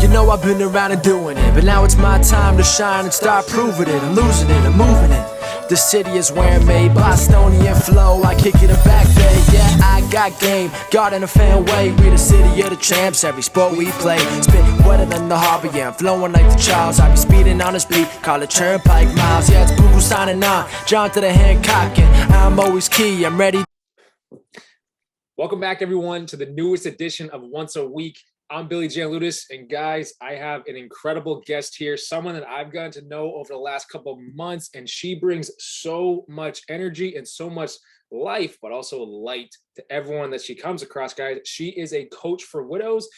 You know I've been around and doing it, but now it's my time to shine and start proving it. I'm losing it, I'm moving it. The city is where I'm made, Bostonian flow, I kick it back there. Yeah, I got game, got in a fan way. We the city of the champs, every sport we play. Spit wetter than the harbor, yeah, I'm flowing like the Charles. I be speeding on this beat, call it Turnpike Miles. Yeah, it's Buku signing on, John to the Hancock, and I'm always key, I'm ready. Welcome back, everyone, to the newest edition of Once a Week. I'm Billy Gianlutis, and guys, I have an incredible guest here, someone that I've gotten to know over the last couple of months, and she brings so much energy and so much life, but also light to everyone that she comes across, guys. She is a coach for widows,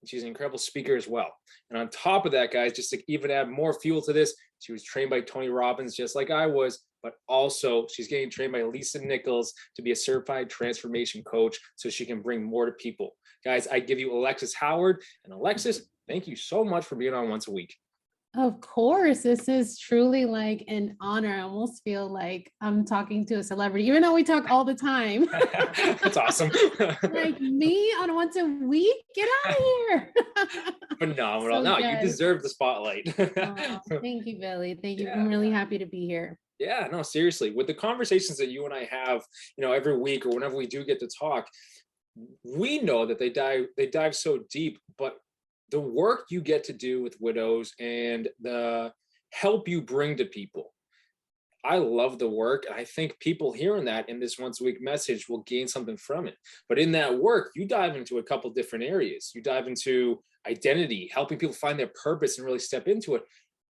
and she's an incredible speaker as well. And on top of that, guys, just to even add more fuel to this, she was trained by Tony Robbins, just like I was, but also she's getting trained by Lisa Nichols to be a certified transformation coach so she can bring more to people. Guys, I give you Alexis Howard. And Alexis, thank you so much for being on Once a Week. Of course, this is truly like an honor. I almost feel like I'm talking to a celebrity, even though we talk all the time. That's awesome. Like me on Once a Week? Get out of here. Phenomenal. No, you deserve the spotlight. Oh, thank you, Billy. Thank you. Yeah. I'm really happy to be here. Yeah, no, seriously. With the conversations that you and I have, every week or whenever we do get to talk, we know that they dive so deep, but the work you get to do with widows and the help you bring to people, I love the work. I think people hearing that in this Once a Week message will gain something from it. But in that work, you dive into a couple different areas. You dive into identity, helping people find their purpose and really step into it,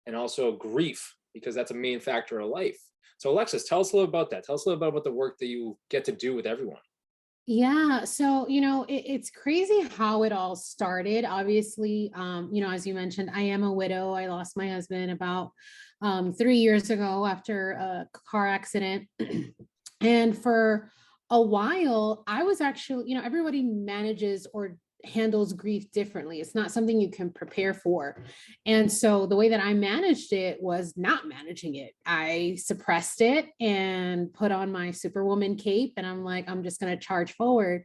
and also grief, because that's a main factor of life. So Alexis, tell us a little about that. Tell us a little bit about the work that you get to do with everyone. Yeah. So, it's crazy how it all started. Obviously, as you mentioned, I am a widow. I lost my husband about 3 years ago after a car accident. And for a while, I was actually, everybody manages or handles grief differently. It's not something you can prepare for. And so the way that I managed it was not managing it. I suppressed it and put on my superwoman cape, and I'm like, I'm just going to charge forward.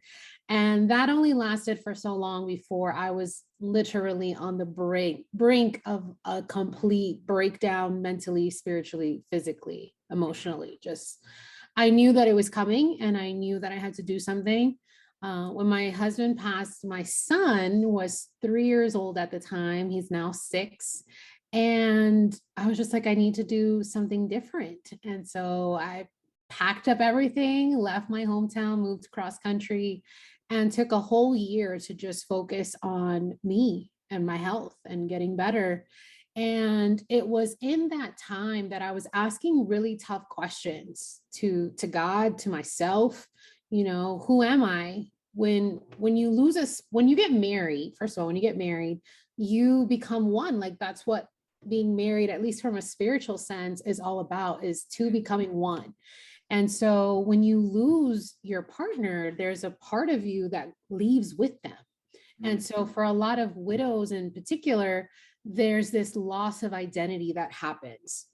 And that only lasted for so long before I was literally on the brink of a complete breakdown, mentally, spiritually, physically, emotionally. Just, I knew that it was coming, and I knew that I had to do something. When my husband passed, my son was 3 years old at the time. He's now 6. And I was just like, I need to do something different. And so I packed up everything, left my hometown, moved cross country, and took a whole year to just focus on me and my health and getting better. And it was in that time that I was asking really tough questions to God, to myself. Who am I? When you get married, first of all, when you get married, you become one. Like, that's what being married, at least from a spiritual sense, is all about, is two becoming one. And so when you lose your partner, there's a part of you that leaves with them. And so for a lot of widows in particular, there's this loss of identity that happens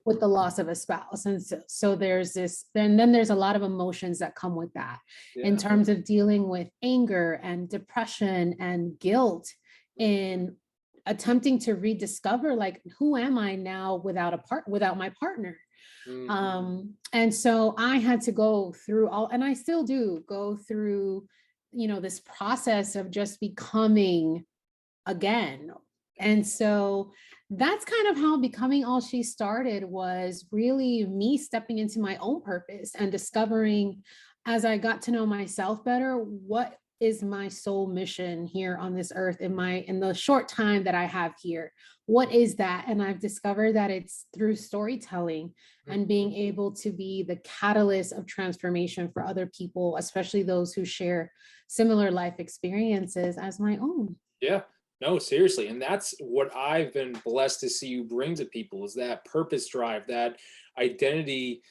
with the loss of a spouse. And so there's this, and then there's a lot of emotions that come with that in terms of dealing with anger and depression and guilt in attempting to rediscover, like, who am I now without my partner? And so I had to go through and I still do go through, this process of just becoming again. And so that's kind of how Becoming All She started, was really me stepping into my own purpose and discovering, as I got to know myself better, what is my soul mission here on this earth in the short time that I have here. What is that? And I've discovered that it's through storytelling and being able to be the catalyst of transformation for other people, especially those who share similar life experiences as my own. Yeah. No, seriously. And that's what I've been blessed to see you bring to people, is that purpose drive, that identity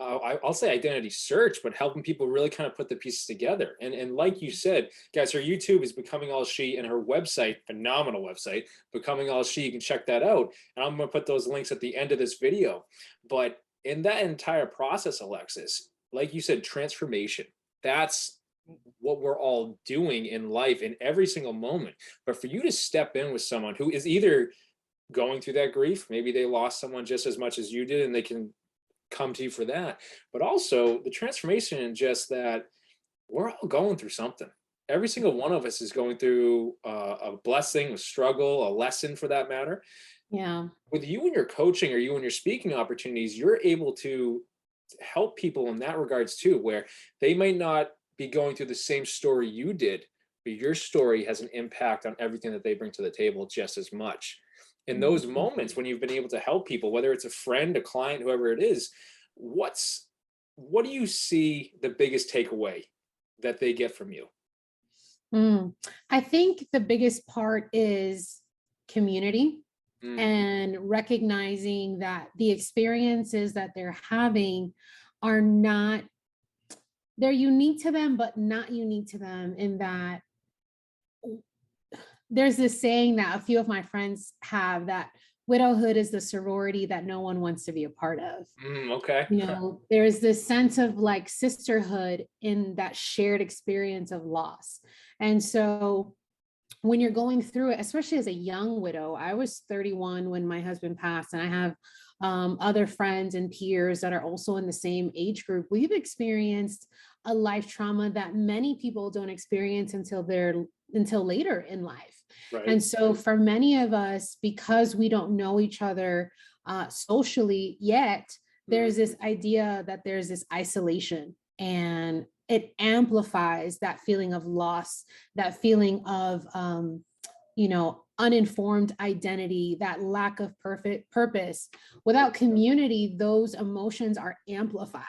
I'll say identity search, but helping people really kind of put the pieces together. And like you said, guys, her YouTube is Becoming All She, and her website, phenomenal website, Becoming All She. You can check that out. And I'm going to put those links at the end of this video. But in that entire process, Alexis, like you said, transformation, that's what we're all doing in life in every single moment. But for you to step in with someone who is either going through that grief, maybe they lost someone just as much as you did, and they can come to you for that, but also the transformation in just that we're all going through something. Every single one of us is going through a blessing, a struggle, a lesson for that matter. Yeah. With you and your coaching or you and your speaking opportunities, you're able to help people in that regards too, where they may not be going through the same story you did, but your story has an impact on everything that they bring to the table just as much. In those moments when you've been able to help people, whether it's a friend, a client, whoever it is, what do you see the biggest takeaway that they get from you? I think the biggest part is community Mm. and recognizing that the experiences that they're having are not, they're unique to them, but not unique to them in that there's this saying that a few of my friends have, that widowhood is the sorority that no one wants to be a part of. Okay. You know, there's this sense of like sisterhood in that shared experience of loss. And so when you're going through it, especially as a young widow, I was 31 when my husband passed, and I have other friends and peers that are also in the same age group. We've experienced a life trauma that many people don't experience until later in life. Right. And so for many of us, because we don't know each other socially yet, there's this idea that there's this isolation, and it amplifies that feeling of loss, that feeling of, uninformed identity, that lack of perfect purpose. Without community, those emotions are amplified.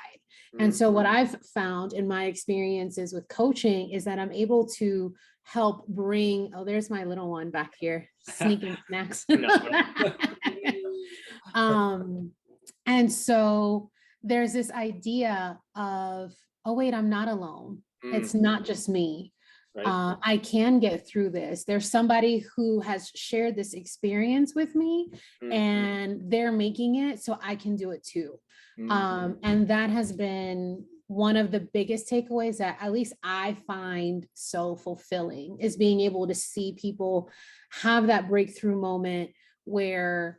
And so what I've found in my experiences with coaching is that I'm able to help bring, oh, there's my little one back here, sneaking snacks. And so there's this idea of, oh, wait, I'm not alone. It's not just me. Right. I can get through this. There's somebody who has shared this experience with me, and they're making it so I can do it too. And that has been one of the biggest takeaways that at least I find so fulfilling, is being able to see people have that breakthrough moment where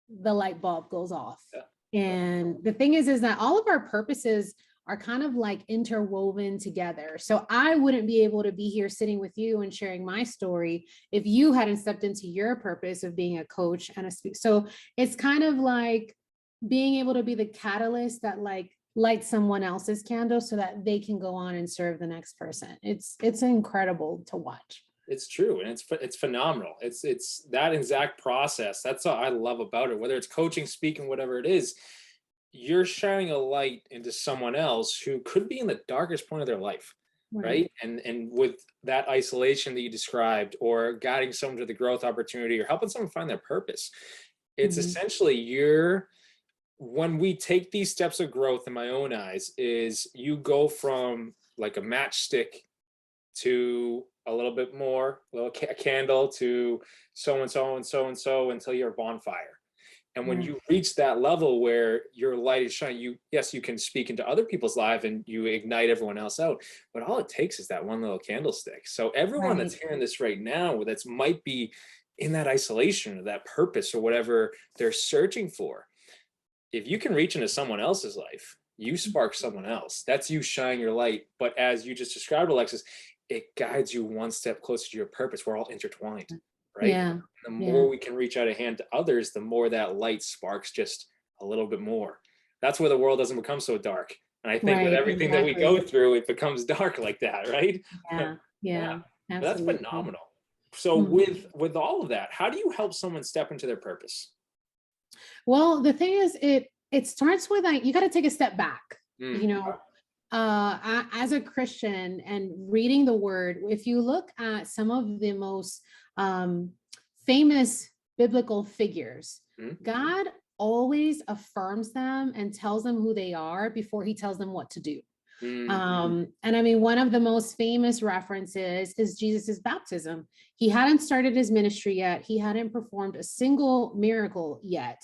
the light bulb goes off. Yeah. And the thing is that all of our purposes are kind of like interwoven together. So I wouldn't be able to be here sitting with you and sharing my story if you hadn't stepped into your purpose of being a coach and a speaker. So it's kind of like being able to be the catalyst that like lights someone else's candle so that they can go on and serve the next person. It's incredible to watch. It's true. And it's phenomenal. It's that exact process. That's what I love about it, whether it's coaching, speaking, whatever it is. You're shining a light into someone else who could be in the darkest point of their life, right? And with that isolation that you described, or guiding someone to the growth opportunity, or helping someone find their purpose, it's essentially when we take these steps of growth, in my own eyes, is you go from like a matchstick to a little bit more, a candle, to so and so and so and so, until you're a bonfire. And when you reach that level where your light is shining, you can speak into other people's lives and you ignite everyone else out. But all it takes is that one little candlestick. So everyone that's hearing this right now, that might be in that isolation or that purpose or whatever they're searching for, if you can reach into someone else's life, you spark someone else. That's you shining your light. But as you just described, Alexis, it guides you one step closer to your purpose. We're all intertwined. Right? Yeah. The more we can reach out a hand to others, the more that light sparks just a little bit more. That's where the world doesn't become so dark. And I think with everything that we go through, it becomes dark like that, right? Yeah. That's phenomenal. So with all of that, how do you help someone step into their purpose? Well, the thing is, it starts with you got to take a step back. As a Christian and reading the word, if you look at some of the most famous biblical figures, God always affirms them and tells them who they are before he tells them what to do. And I mean, one of the most famous references is Jesus's baptism. He hadn't started his ministry yet. He hadn't performed a single miracle yet.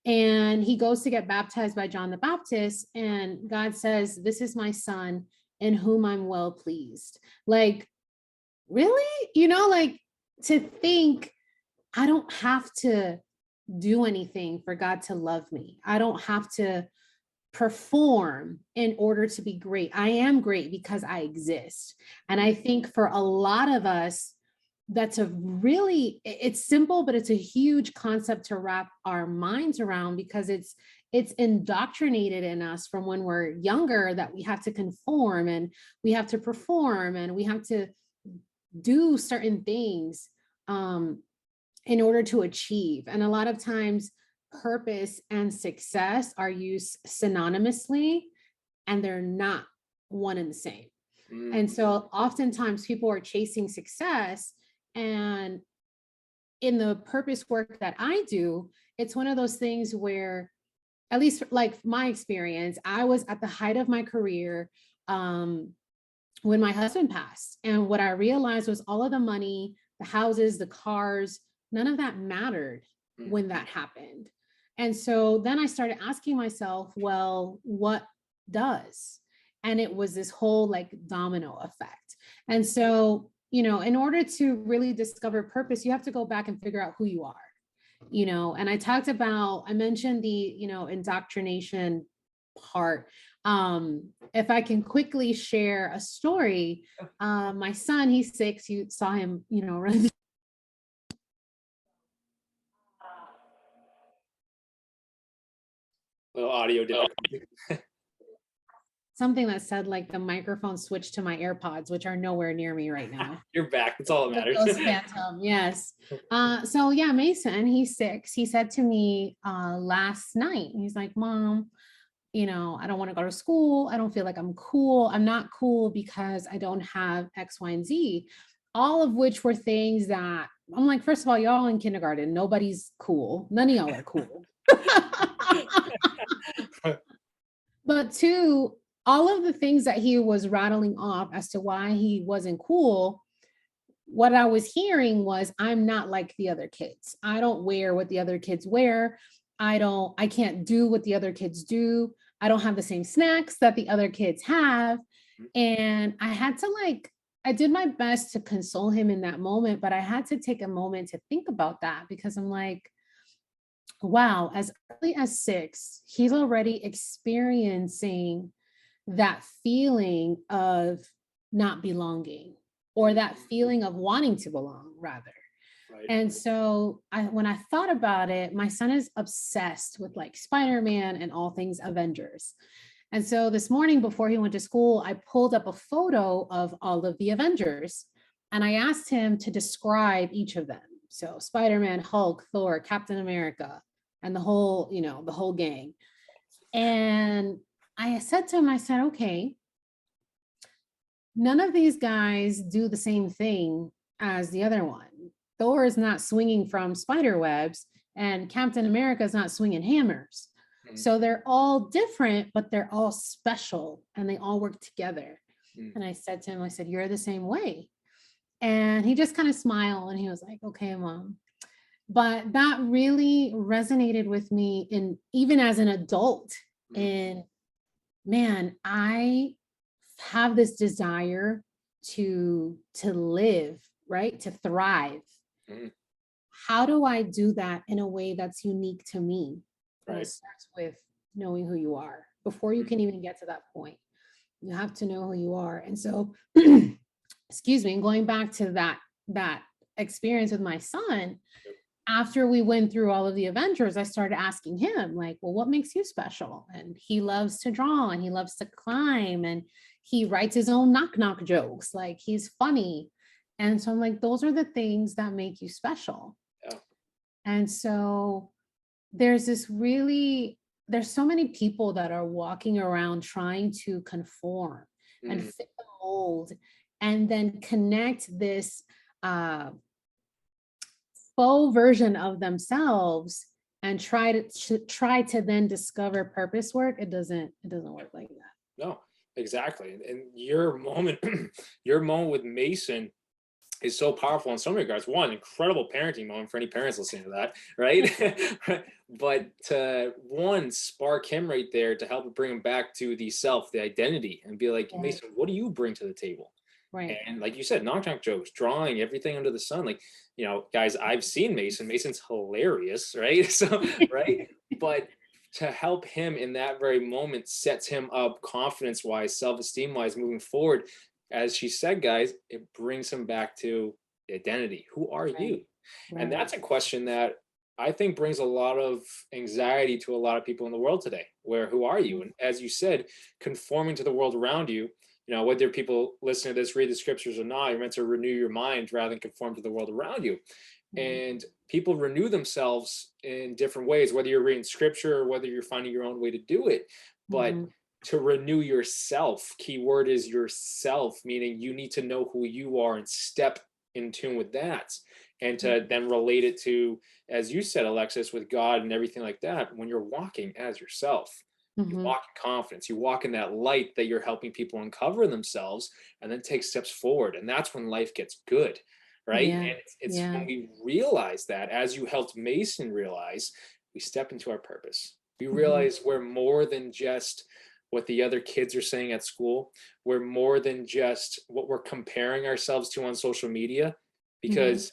And he goes to get baptized by John the Baptist, and God says, "This is my son in whom I'm well pleased." Like, really? You know, like, to think I don't have to do anything for God to love me. I don't have to perform in order to be great. I am great because I exist. And I think for a lot of us, that's a really, it's simple, but it's a huge concept to wrap our minds around, because it's indoctrinated in us from when we're younger that we have to conform and we have to perform and we have to do certain things in order to achieve. And a lot of times purpose and success are used synonymously, and they're not one and the same. And so oftentimes people are chasing success, and in the purpose work that I do, it's one of those things where, at least like my experience, I was at the height of my career when my husband passed. And what I realized was all of the money, the houses, the cars, none of that mattered when that happened. And so then I started asking myself, well, what does? And it was this whole like domino effect. And so, you know, in order to really discover purpose, you have to go back and figure out who you are, you know. And I mentioned the, you know, indoctrination part. If I can quickly share a story, my son, he's 6, you saw him, you know, run. Little audio difficulty. Something that said like the microphone switched to my AirPods, which are nowhere near me right now. You're back. That's all that matters. Those phantom, yes. So yeah, Mason, he's 6. He said to me last night, he's like, "Mom, you know, I don't want to go to school. I don't feel like I'm cool. I'm not cool because I don't have X, Y, and Z." All of which were things that I'm like, first of all, y'all in kindergarten, nobody's cool. None of y'all are cool. But 2, all of the things that he was rattling off as to why he wasn't cool, what I was hearing was, I'm not like the other kids. I don't wear what the other kids wear. I can't do what the other kids do. I don't have the same snacks that the other kids have. And I had to I did my best to console him in that moment, but I had to take a moment to think about that, because I'm like, wow, as early as 6, he's already experiencing that feeling of not belonging, or that feeling of wanting to belong, rather. Right. And so when I thought about it, my son is obsessed with like Spider-Man and all things Avengers. And so this morning before he went to school, I pulled up a photo of all of the Avengers, and I asked him to describe each of them. So Spider-Man, Hulk, Thor, Captain America, and the whole, you know, the whole gang. And I said to him, I said, okay, none of these guys do the same thing as the other one. Thor is not swinging from spider webs, and Captain America is not swinging hammers. So they're all different, but they're all special, and they all work together. And I said to him, I said, you're the same way. And he just kind of smiled, and he was like, okay, Mom. But that really resonated with me, in even as an adult. And man, I have this desire to live, right? To thrive. How do I do that in a way that's unique to me? Right. It starts with knowing who you are. Before you can even get to that point, you have to know who you are. And so, excuse me, going back to that experience with my son, after we went through all of the Avengers, I started asking him, like, well, what makes you special? And he loves to draw, and he loves to climb, and he writes his own knock-knock jokes. Like, he's funny. And so I'm like, those are the things that make you special. Yeah. And so there's so many people that are walking around trying to conform and fit the mold, and then connect this faux version of themselves and try to then discover purpose work, it doesn't work like that. No, exactly. And your moment, your moment with Mason is so powerful in so many regards. One, incredible parenting moment for any parents listening to that, right? But to one, spark him right there to help bring him back to the self, the identity, and be like, Yeah. Mason, what do you bring to the table? Right. And like you said, knock jokes, drawing, everything under the sun. Like, guys, I've seen Mason. Mason's hilarious, right? So, right. But to help him in that very moment sets him up confidence wise, self esteem wise, moving forward. As she said, guys, it brings him back to identity. Who are Right. you? And Right. that's a question that I think brings a lot of anxiety to a lot of people in the world today, where who are you? And as you said, conforming to the world around you, whether people listen to this, read the scriptures or not, you're meant to renew your mind rather than conform to the world around you. Mhm. And people renew themselves in different ways, whether you're reading scripture or whether you're finding your own way to do it. But Mhm. to renew yourself, key word is yourself, meaning you need to know who you are and step in tune with that. And to then relate it to, as you said, Alexis, with God and everything like that, when you're walking as yourself. You Mhm. walk in confidence, you walk in that light that you're helping people uncover themselves and then take steps forward. And that's when life gets good, right? Yeah. And it's Yeah. when we realize that, as you helped Mason realize, we step into our purpose. We Mhm. realize we're more than just what the other kids are saying at school. We're more than just what we're comparing ourselves to on social media. Mhm. Because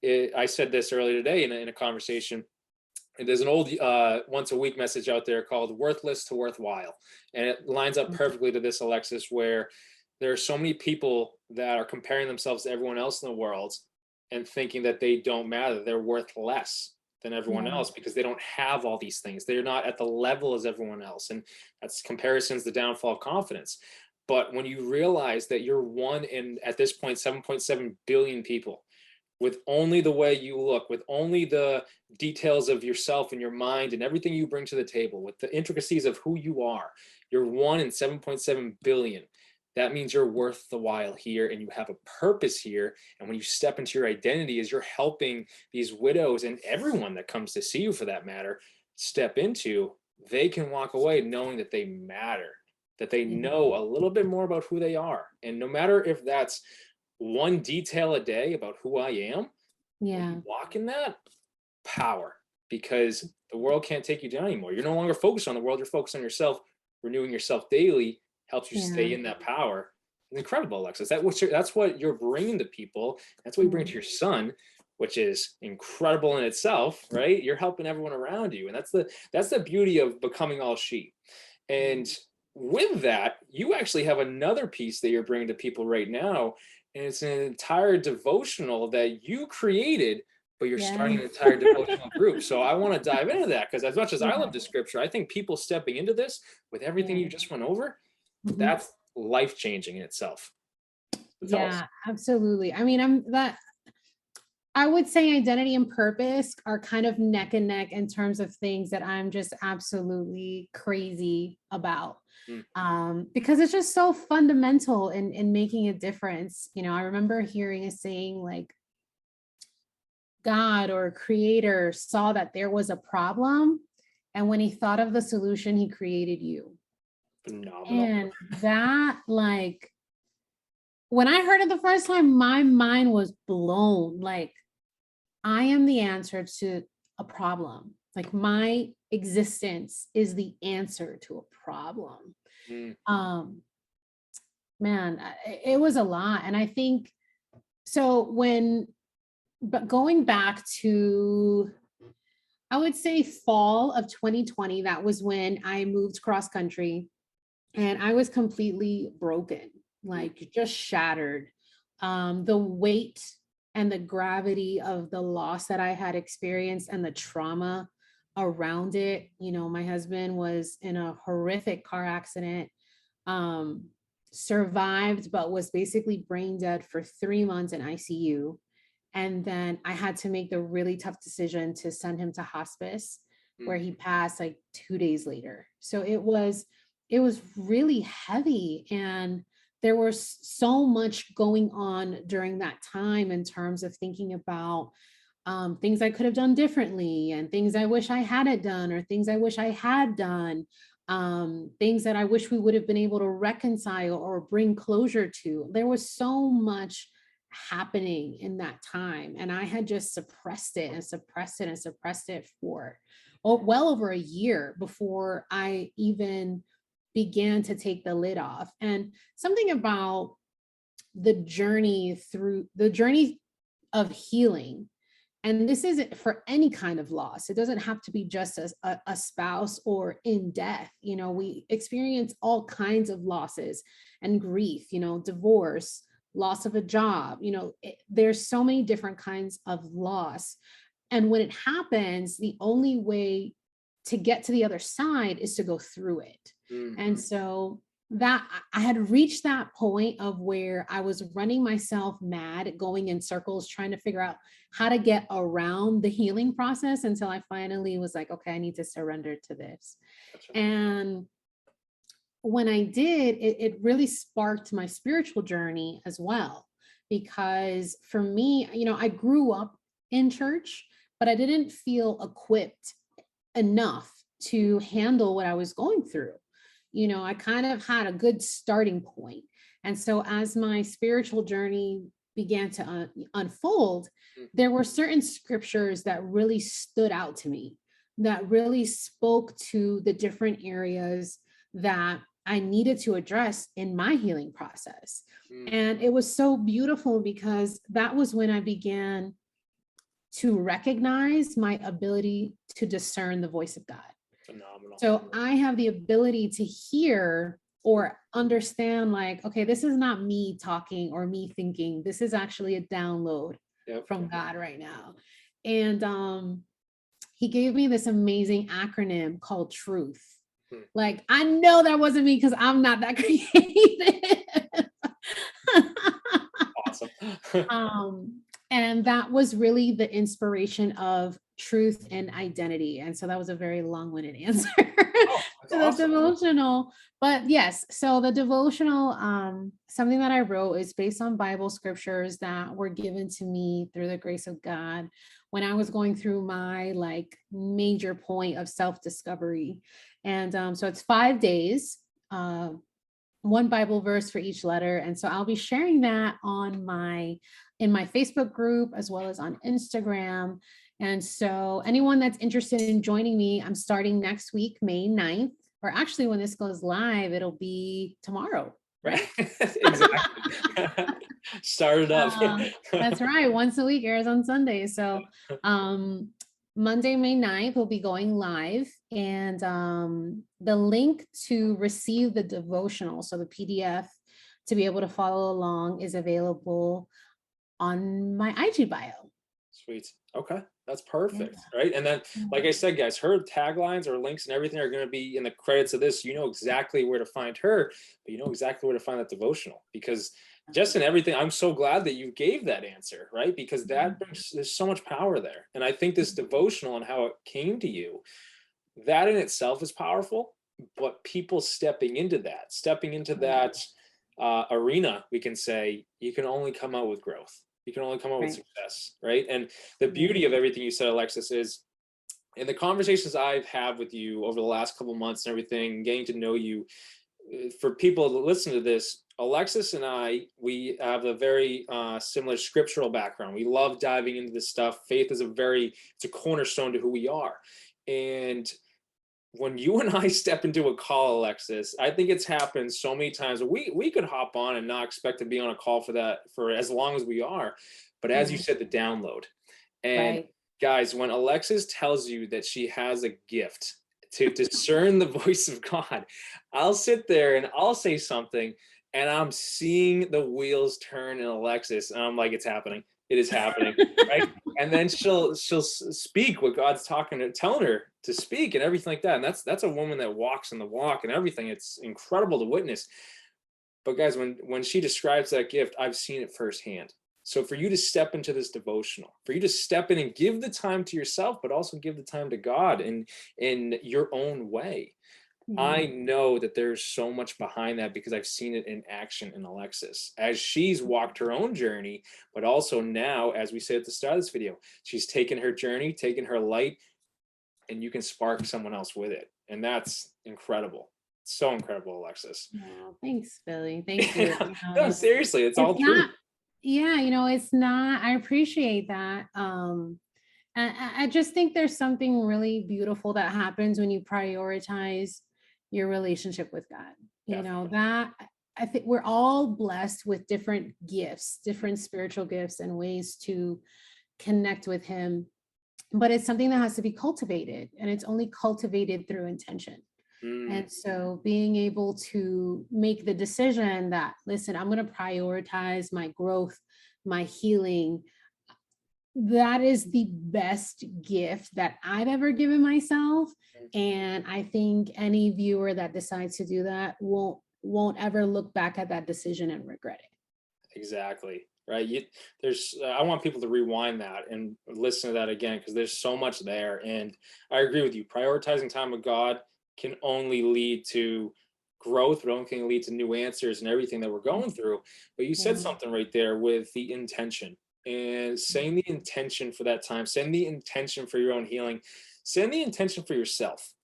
I said this earlier today in a conversation. And there's an old once a week message out there called worthless to worthwhile. And it lines up perfectly to this, Alexis, where there are so many people that are comparing themselves to everyone else in the world and thinking that they don't matter. They're worth less than everyone Yeah. else because they don't have all these things. They're not at the level as everyone else. And that's comparison's the downfall of confidence. But when you realize that you're one in, at this point, 7.7 billion people, with only the way you look, with only the details of yourself and your mind and everything you bring to the table, with the intricacies of who you are. You're one in 7.7 billion. That means you're worth the while here and you have a purpose here. And when you step into your identity, as you're helping these widows and everyone that comes to see you for that matter, step into, they can walk away knowing that they matter, that they Yeah. know a little bit more about who they are. And no matter if that's one detail a day about who I am, when Yeah. you walk in that, power, because the world can't take you down anymore. You're no longer focused on the world, you're focused on yourself. Renewing yourself daily helps you stay Yeah. in that power. It's incredible, Alexis. That's what you're bringing to people. That's what you bring to Mhm. your son, which is incredible in itself, right? You're helping everyone around you. And that's the beauty of becoming all she. And with that, you actually have another piece that you're bringing to people right now. And it's an entire devotional that you created, but you're starting Yeah. an entire devotional group. So I want to dive into that because as much as I Yeah. love the scripture, I think people stepping into this with everything Yeah. you just went over, Mhm. that's life changing in itself. So tell us. Yeah, absolutely. I mean, I would say identity and purpose are kind of neck and neck in terms of things that I'm just absolutely crazy about. Mm, Because it's just so fundamental in making a difference. I remember hearing a saying like God or creator saw that there was a problem. And when he thought of the solution, he created you. phenomenal. And that, like, when I heard it the first time, my mind was blown. Like, I am the answer to a problem. Like, my existence is the answer to a problem. Mm, Um, Man, it was a lot. And I think so but going back to, I would say fall of 2020, that was when I moved cross country and I was completely broken, mm, like just shattered. The weight and the gravity of the loss that I had experienced and the trauma around it. My husband was in a horrific car accident, um, survived, but was basically brain dead for 3 months in ICU. And then I had to make the really tough decision to send him to hospice, mm, where he passed like 2 days later. So it was really heavy. And there was so much going on during that time in terms of thinking about things I could have done differently, and things I wish I hadn't done, or things I wish I had done, things that I wish we would have been able to reconcile or bring closure to. There was so much happening in that time, and I had just suppressed it and suppressed it and suppressed it for well over a year before I even began to take the lid off. And something about the journey of healing, and this isn't for any kind of loss. It doesn't have to be just as a spouse or in death. We experience all kinds of losses and grief, divorce, loss of a job, there's so many different kinds of loss. And when it happens, the only way to get to the other side is to go through it. Mm-hmm. And so that I had reached that point of where I was running myself mad, going in circles, trying to figure out how to get around the healing process, until I finally was like, okay, I need to surrender to this. Gotcha. And when I did, it really sparked my spiritual journey as well. Because for me, I grew up in church, but I didn't feel equipped enough to handle what I was going through. I kind of had a good starting point. And so as my spiritual journey began to unfold, there were certain scriptures that really stood out to me, that really spoke to the different areas that I needed to address in my healing process. And it was so beautiful, because that was when I began to recognize my ability to discern the voice of God. Phenomenal. So I have the ability to hear or understand, like, okay, this is not me talking or me thinking. This is actually a download from God right now. And he gave me this amazing acronym called TRUTH. Like, I know that wasn't me, because I'm not that creative. Awesome. And that was really the inspiration of truth and identity. And so that was a very long-winded answer to the devotional. But yes, so the devotional, something that I wrote, is based on Bible scriptures that were given to me through the grace of God when I was going through my major point of self-discovery. And so it's 5 days, one Bible verse for each letter. And so I'll be sharing that in my Facebook group, as well as on Instagram. And so anyone that's interested in joining me, I'm starting next week, May 9th, or actually when this goes live, it'll be tomorrow. Right? Exactly. Start it up. That's right. Once a week, airs on Sunday. So Monday, May 9th, we'll be going live. And the link to receive the devotional, so the PDF to be able to follow along, is available on my IG bio. Sweet. Okay. That's perfect. Yeah. Right. And then, like I said, guys, her taglines or links and everything are going to be in the credits of this. You know exactly where to find her, but you know exactly where to find that devotional, because just in everything, I'm so glad that you gave that answer, right? Because there's so much power there. And I think this devotional and how it came to you, that in itself is powerful, but people stepping into that arena, we can say, you can only come out with growth. You can only come out with success, right? And the beauty of everything you said, Alexis, is in the conversations I've had with you over the last couple months and everything, getting to know you, for people that listen to this, Alexis and we have a very similar scriptural background. We love diving into this stuff. Faith is it's a cornerstone to who we are. And when you and I step into a call, Alexis, I think it's happened so many times. We could hop on and not expect to be on a call for as long as we are. But as you said, the download. And guys, when Alexis tells you that she has a gift to discern the voice of God, I'll sit there and I'll say something and I'm seeing the wheels turn in Alexis. And I'm like, it's happening. It is happening, right? And then she'll speak what God's telling her to speak and everything like that. And that's a woman that walks in the walk and everything. It's incredible to witness. But guys, when she describes that gift, I've seen it firsthand. So for you to step into this devotional, for you to step in and give the time to yourself, but also give the time to God in your own way, Yeah. I know that there's so much behind that because I've seen it in action in Alexis as she's walked her own journey, but also now, as we said at the start of this video, she's taken her journey, taken her light, and you can spark someone else with it. And that's incredible. So incredible, Alexis. Oh, thanks, Billy. Thank you. No, seriously, it's all It's true. not, yeah, it's not, I appreciate that. And I just think there's something really beautiful that happens when you prioritize your relationship with God. Definitely. That I think we're all blessed with different gifts, different spiritual gifts and ways to connect with Him. But it's something that has to be cultivated, and it's only cultivated through intention. Mm, And so being able to make the decision that, listen, I'm going to prioritize my growth, my healing, that is the best gift that I've ever given myself. And I think any viewer that decides to do that won't ever look back at that decision and regret it. exactly. Right. I want people to rewind that and listen to that again because there's so much there. And I agree with you. Prioritizing time with God can only lead to growth, but only can lead to new answers and everything that we're going through. But you said Yeah. something right there with the intention and saying the intention for that time, saying the intention for your own healing, saying the intention for yourself.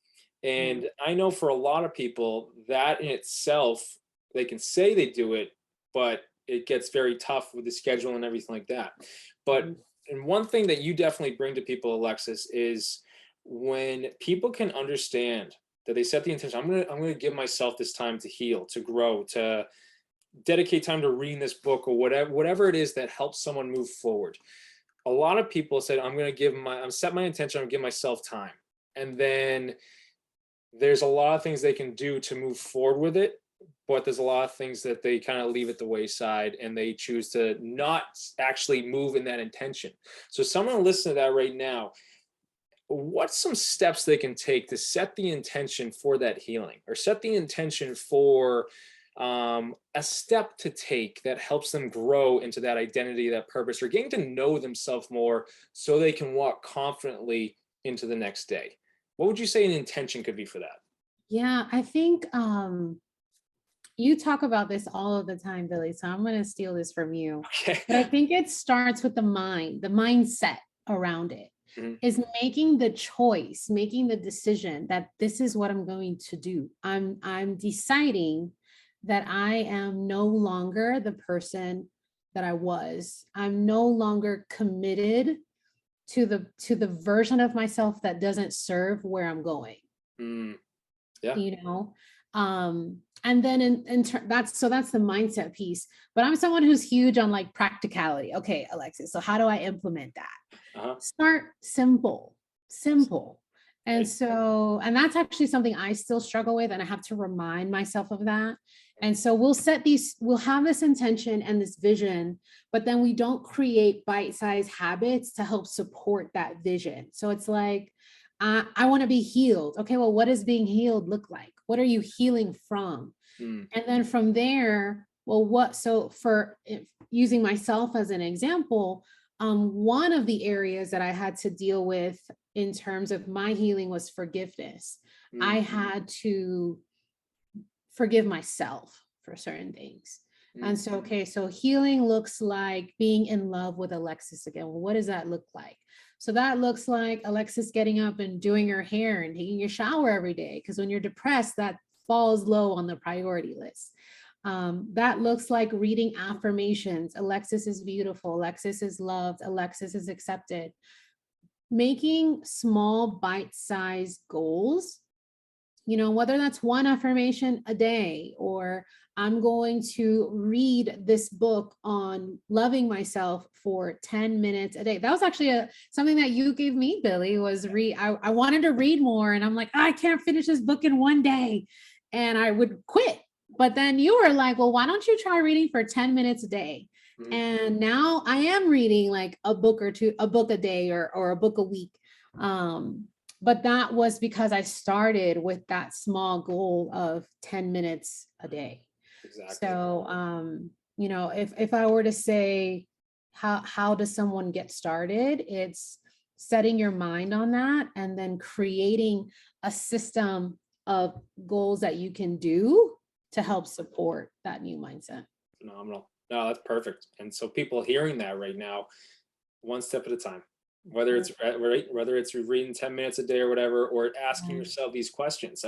Yeah. And I know for a lot of people that in itself, they can say they do it, but it gets very tough with the schedule and everything like that. But Mhm. and one thing that you definitely bring to people, Alexis, is when people can understand that they set the intention, I'm gonna give myself this time to heal, to grow, to dedicate time to reading this book or whatever it is that helps someone move forward. A lot of people said, I'm set my intention, I'm gonna give myself time. And then there's a lot of things they can do to move forward with it, but there's a lot of things that they kind of leave at the wayside and they choose to not actually move in that intention. So someone listen to that right now, what's some steps they can take to set the intention for that healing or set the intention for a step to take that helps them grow into that identity, that purpose, or getting to know themselves more so they can walk confidently into the next day? What would you say an intention could be for that? Yeah, I think you talk about this all of the time, Billy. So I'm going to steal this from you. Okay. But I think it starts with the mindset around it Mhm. is making the choice, making the decision that this is what I'm going to do. I'm deciding that I am no longer the person that I was. I'm no longer committed to the version of myself that doesn't serve where I'm going. Mm, yeah. you know and then that's the mindset piece, but I'm someone who's huge on like practicality. Okay, Alexis, so how do I implement that? Uh-huh. Start simple. And Right. so, and that's actually something I still struggle with, and I have to remind myself of that. And so we'll have this intention and this vision, but then we don't create bite-sized habits to help support that vision. So it's like, I want to be healed. Okay, well, what does being healed look like? What are you healing from? Mm, And then from there, well, using myself as an example, one of the areas that I had to deal with in terms of my healing was forgiveness. mm, I had to forgive myself for certain things. mm, And so, okay, so healing looks like being in love with Alexis again. Well, what does that look like? So that looks like Alexis getting up and doing her hair and taking a shower every day. Because when you're depressed, that falls low on the priority list. That looks like reading affirmations. Alexis is beautiful. Alexis is loved. Alexis is accepted. Making small bite-sized goals, whether that's one affirmation a day, or I'm going to read this book on loving myself for 10 minutes a day. That was actually something that you gave me, Billy, was I wanted to read more, and I'm like, I can't finish this book in one day. And I would quit. But then you were like, well, why don't you try reading for 10 minutes a day? mm. And now I am reading like a book a day or a book a week. But that was because I started with that small goal of 10 minutes a day. Exactly. So, if I were to say, how does someone get started? It's setting your mind on that and then creating a system of goals that you can do to help support that new mindset. Phenomenal. No, that's perfect. And so people hearing that right now, one step at a time, whether it's whether it's reading 10 minutes a day or whatever, or asking yourself these questions.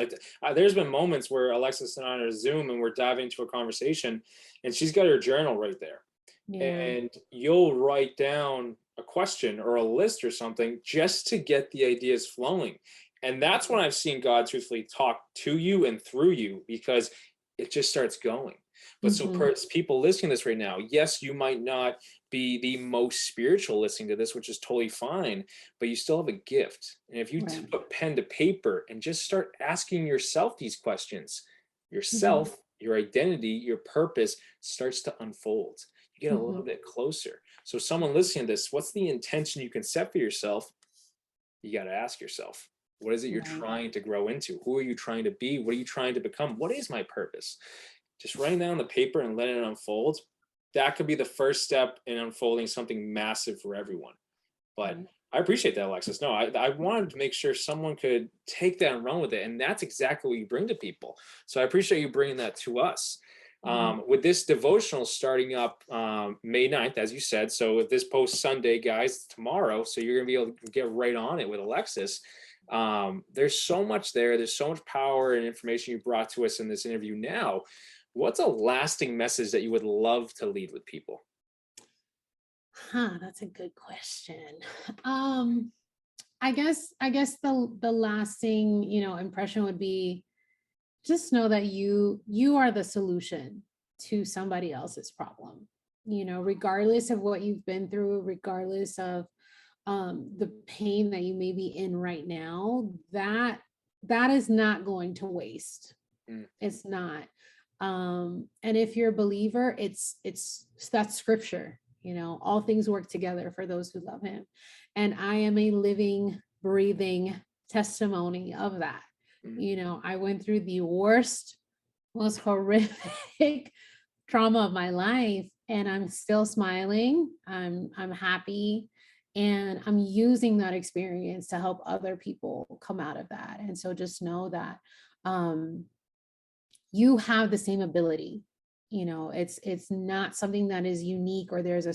There's been moments where Alexis and I are Zoom and we're diving into a conversation and she's got her journal right there. Yeah. And you'll write down a question or a list or something just to get the ideas flowing. And that's when I've seen God truthfully talk to you and through you, because it just starts going. But so people listening to this right now, yes, you might not be the most spiritual listening to this, which is totally fine, but you still have a gift. And if you put pen to paper and just start asking yourself these questions, yourself, your identity, your purpose starts to unfold. You get a little bit closer. So someone listening to this, what's the intention you can set for yourself? You got to ask yourself, what is it you're trying to grow into? Who are you trying to be? What are you trying to become? What is my purpose? Just writing down on the paper and letting it unfold. That could be the first step in unfolding something massive for everyone. But I appreciate that, Alexis. No, I wanted to make sure someone could take that and run with it. And that's exactly what you bring to people. So I appreciate you bringing that to us. With this devotional starting up May 9th, as you said. So with this post Sunday, guys, tomorrow. So you're going to be able to get right on it with Alexis. There's so much there. There's so much power and information you brought to us in this interview now. What's a lasting message that you would love to leave with people? That's a good question. I guess the lasting, impression would be just know that you are the solution to somebody else's problem. Regardless of what you've been through, regardless of the pain that you may be in right now, that is not going to waste. It's not. And if you're a believer, it's that's scripture, all things work together for those who love him. And I am a living, breathing testimony of that. I went through the worst, most horrific trauma of my life, and I'm still smiling. I'm happy, and I'm using that experience to help other people come out of that. And so just know that you have the same ability. It's not something that is unique, or there's a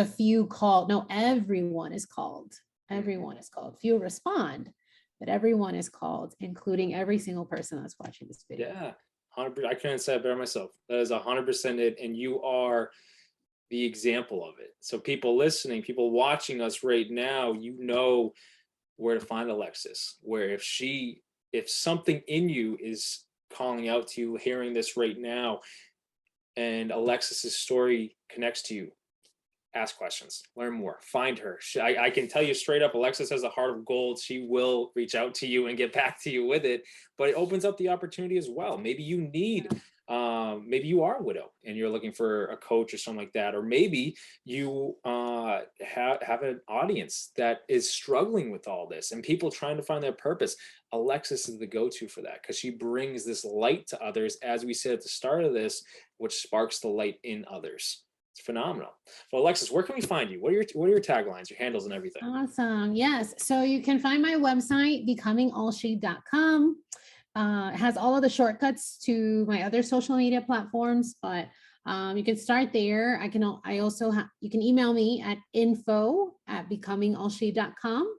few called. No, everyone is called. Everyone is called. Few respond, but everyone is called, including every single person that's watching this video. Yeah, 100%. I couldn't say it better myself. That is 100% it, and you are the example of it. So people listening, people watching us right now, where to find Alexis. Where if something in you is calling out to you, hearing this right now, and Alexis's story connects to you, ask questions, learn more, find her. I can tell you straight up, Alexis has a heart of gold. She will reach out to you and get back to you with it, but it opens up the opportunity as well. Maybe you need, maybe you are a widow and you're looking for a coach or something like that. Or maybe you have an audience that is struggling with all this and people trying to find their purpose. Alexis is the go-to for that, because she brings this light to others, as we said at the start of this, which sparks the light in others. It's phenomenal. Well, Alexis, where can we find you? What are your taglines, your handles, and everything? Awesome. Yes. So you can find my website, becomingallshe.com. It has all of the shortcuts to my other social media platforms, but you can start there. You can email me at info@becomingallshe.com.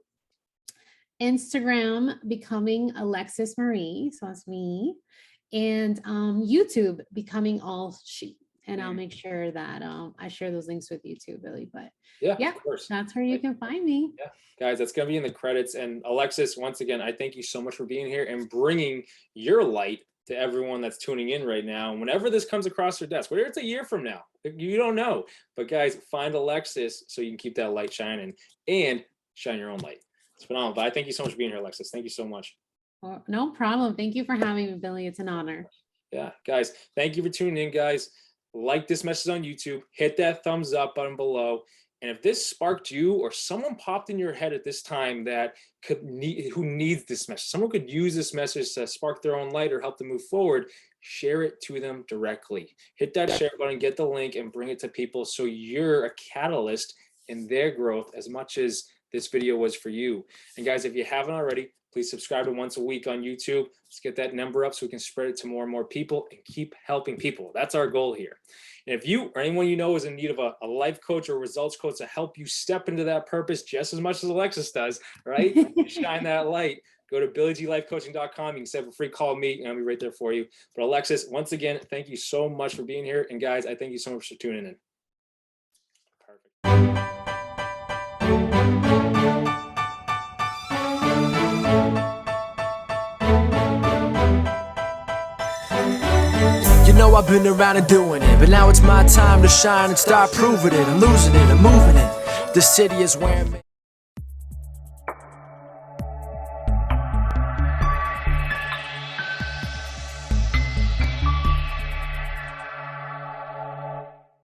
Instagram, Becoming Alexis Marie. So that's me. And YouTube, Becoming All She. And I'll make sure that I share those links with you too, Billy. But yeah, of course, that's where you can find me. Yeah, guys, that's going to be in the credits. And Alexis, once again, I thank you so much for being here and bringing your light to everyone that's tuning in right now. And whenever this comes across your desk, whether it's a year from now, you don't know. But guys, find Alexis so you can keep that light shining and shine your own light. It's phenomenal. But I thank you so much for being here, Alexis. Thank you so much. Oh, no problem. Thank you for having me, Billy. It's an honor. Yeah, guys, thank you for tuning in, guys. Like this message on YouTube, hit that thumbs up button below. And if this sparked you or someone popped in your head at this time that who needs this message, someone could use this message to spark their own light or help them move forward, share it to them directly. Hit that share button, get the link, and bring it to people so you're a catalyst in their growth as much as this video was for you. And guys, if you haven't already, Please subscribe to Once a Week on YouTube. Let's get that number up so we can spread it to more and more people and keep helping people. That's our goal here. And if you or anyone you know is in need of a life coach or results coach to help you step into that purpose just as much as Alexis does, right? Shine that light. Go to BillyGLifeCoaching.com. You can set up a free call with me, and I'll be right there for you. But Alexis, once again, thank you so much for being here. And guys, I thank you so much for tuning in. Perfect. You know I've been around and doing it, but now it's my time to shine and start proving it. I'm losing it, I'm moving it. The city is where I'm